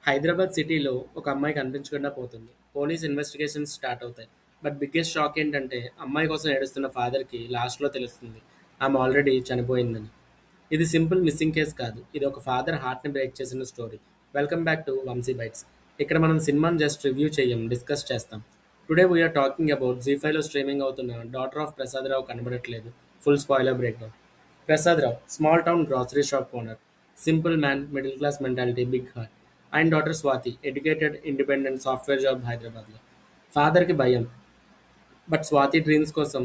హైదరాబాద్ సిటీలో ఒక అమ్మాయి కనిపించకుండా పోతుంది. పోలీస్ ఇన్వెస్టిగేషన్స్ స్టార్ట్ అవుతాయి. బట్ బిగ్గెస్ట్ షాక్ ఏంటంటే అమ్మాయి కోసం ఏడుస్తున్న ఫాదర్‌కి లాస్ట్‌లో తెలుస్తుంది ఆమె ఆల్రెడీ చనిపోయిందని. ఇది సింపుల్ మిస్సింగ్ కేస్ కాదు. ఇది ఒక ఫాదర్ హార్ట్‌ని బ్రేక్ చేసిన story. Welcome back to Vamshi bytes. ఇక్కడ మనం సినిమాని జస్ట్ రివ్యూ చేయం, డిస్కస్ చేస్తాం. టుడే వీఆర్ టాకింగ్ అబౌట్ జీ5లో స్ట్రీమింగ్ అవుతున్న డాటర్ ఆఫ్ ప్రసాద్ రావు కనబడట్లేదు. Full spoiler breakdown. Prasad Rao small town grocery shop owner. Simple man, middle class mentality, big heart. ఆయన daughter Swathi educated, independent software job హైదరాబాద్లో. ఫాదర్కి భయం, బట్ స్వాతి డ్రీమ్స్ కోసం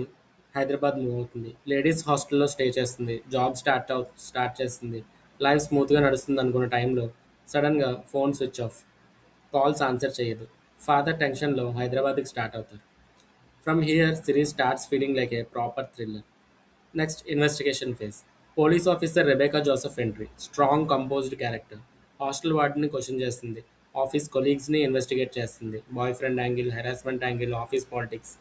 హైదరాబాద్ మూవ్ అవుతుంది. లేడీస్ హాస్టల్లో స్టే చేస్తుంది. జాబ్ స్టార్ట్ చేస్తుంది. లైఫ్ స్మూత్గా నడుస్తుంది అనుకున్న టైంలో సడన్గా phone switch off. Calls answer చేయదు. ఫాదర్ టెన్షన్లో హైదరాబాద్కి స్టార్ట్ అవుతారు. From here series starts feeling like a proper thriller. Next investigation phase. Police officer Rebecca Joseph entry. Strong composed character. Hostel వార్డ్ని క్వశ్చన్ చేస్తుంది. ఆఫీస్ కొలీగ్స్ని ఇన్వెస్టిగేట్ చేస్తుంది. Boy friend angle, harassment angle, office politics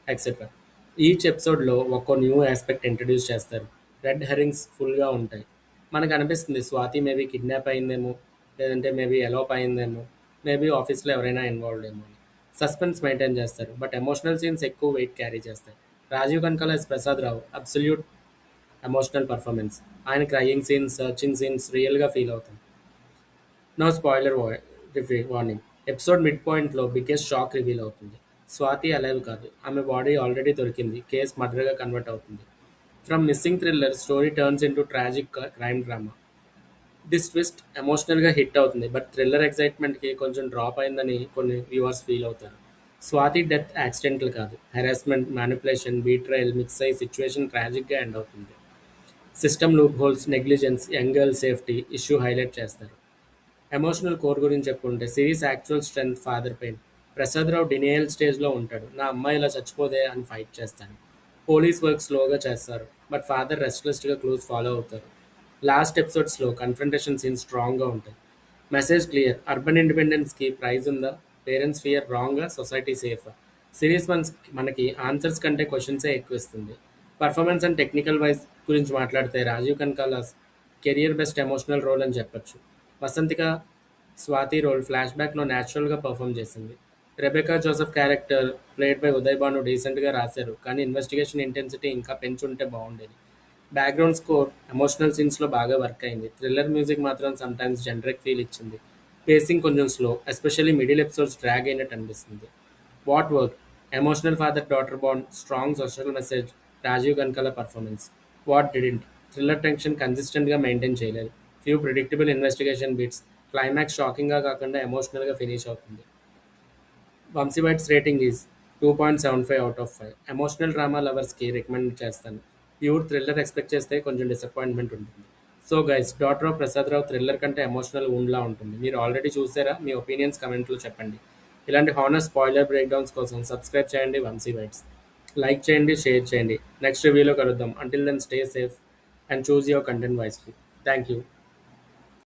etcetera. Each ఎపిసోడ్లో ఒక్కో new aspect introduce చేస్తారు. Red herrings ఫుల్గా ఉంటాయి. మనకు అనిపిస్తుంది స్వాతి మేబీ కిడ్నాప్ అయిందేమో, లేదంటే మేబీ ఎలోప్ అయిందేమో, మేబీ ఆఫీస్లో ఎవరైనా ఇన్వాల్వ్డ్ ఏమో అని. సస్పెన్స్ మెయింటైన్ చేస్తారు, బట్ ఎమోషనల్ సీన్స్ ఎక్కువ వెయిట్ క్యారీ చేస్తాయి. Rajiv Kanakala S Prasad Rao absolute emotional performance. ఆయన క్రయింగ్ సీన్స్, సర్చింగ్ సీన్స్ రియల్గా ఫీల్ అవుతాం. No spoiler warning. Episode mid పాయింట్లో బిగ్గెస్ట్ షాక్ రివీల్ అవుతుంది. స్వాతి అలైవ్ కాదు, ఆమె బాడీ ఆల్రెడీ దొరికింది. కేస్ మర్డర్గా కన్వర్ట్ అవుతుంది. From missing thriller story turns into tragic crime drama. This twist ఎమోషనల్గా హిట్ అవుతుంది, బట్ థ్రిల్లర్ ఎక్సైట్మెంట్కి కొంచెం డ్రాప్ అయిందని కొన్ని వ్యూవర్స్ ఫీల్ అవుతారు. స్వాతి డెత్ యాక్సిడెంటల్ కాదు, హెరాస్మెంట్, మ్యానిపులేషన్, బీట్రయల్ మిక్స్ అయ్యి సిచ్యువేషన్ ట్రాజిక్గా ఎండ్ అవుతుంది. System loop holes, negligence, young girl safety issue highlight చేస్తారు. ఎమోషనల్ కోర్ గురించి చెప్పుకుంటే series actual strength father pain. Prasad Rao denial స్టేజ్లో ఉంటాడు. నా అమ్మాయి ఇలా చచ్చిపోదే అని ఫైట్ చేస్తాను. పోలీస్ వర్క్ స్లోగా చేస్తారు, బట్ ఫాదర్ రెస్ట్లెస్గా క్లూస్ ఫాలో అవుతారు. లాస్ట్ ఎపిసోడ్స్లో కన్ఫ్రంటేషన్ సీన్స్ స్ట్రాంగ్గా ఉంటాయి. మెసేజ్ క్లియర్, అర్బన్ ఇండిపెండెన్స్కి ప్రైజ్ ఉందా, పేరెంట్స్ ఫియర్ రాంగా, సొసైటీ సేఫా. సిరీస్ మనకి ఆన్సర్స్ కంటే క్వశ్చన్సే ఎక్కువ ఇస్తుంది. పర్ఫార్మెన్స్ అండ్ టెక్నికల్ వైజ్ గురించి మాట్లాడితే Rajiv Kanakala career best emotional role అని చెప్పొచ్చు. వసంతిక స్వాతి రోల్ ఫ్లాష్ బ్యాక్లో న్యాచురల్గా పర్ఫామ్ చేసింది. Rebecca Joseph character played by Uday Bhanu డీసెంట్గా రాశారు, కానీ ఇన్వెస్టిగేషన్ ఇంటెన్సిటీ ఇంకా పెంచుంటే బాగుండేది. బ్యాక్గ్రౌండ్ స్కోర్ ఎమోషనల్ సీన్స్లో బాగా వర్క్ అయింది. థ్రిల్లర్ మ్యూజిక్ మాత్రం సమ్టైమ్స్ జనరిక్ ఫీల్ ఇచ్చింది. పేసింగ్ కొంచెం slow, especially middle episodes drag అయినట్టు అనిపిస్తుంది. What work, emotional father daughter bond, strong social message, Rajeev Kanakala performance. What didn't, thriller tension కన్సిస్టెంట్గా మెయింటైన్ చేయలేదు. Few predictable investigation beats. Climax షాకింగ్గా కాకుండా ఎమోషనల్గా ఫినిష్ అవుతుంది. Vamshi bytes rating is 2.75/5. Emotional drama లవర్స్కి recommend చేస్తాను. ప్యూర్ థ్రిల్లర్ ఎక్స్పెక్ట్ చేస్తే కొంచెం డిసప్పాయింట్మెంట్ ఉంటుంది. So guys, daughter of Prasad Rao thriller కంటే ఎమోషనల్ వుండ్లా ఉంటుంది. మీరు ఆల్రెడీ చూసారా? మీ ఒపీనియన్స్ కమెంట్లో చెప్పండి. ఇలాంటి హానర్ స్పాయిలర్ బ్రేక్డౌన్స్ కోసం సబ్స్క్రైబ్ చేయండి వంశీ వైట్స్. లైక్ చేయండి, షేర్ చేయండి. నెక్స్ట్ రివ్యూలో కలుద్దాం. Until then stay safe and choose your content wisely. Thank you.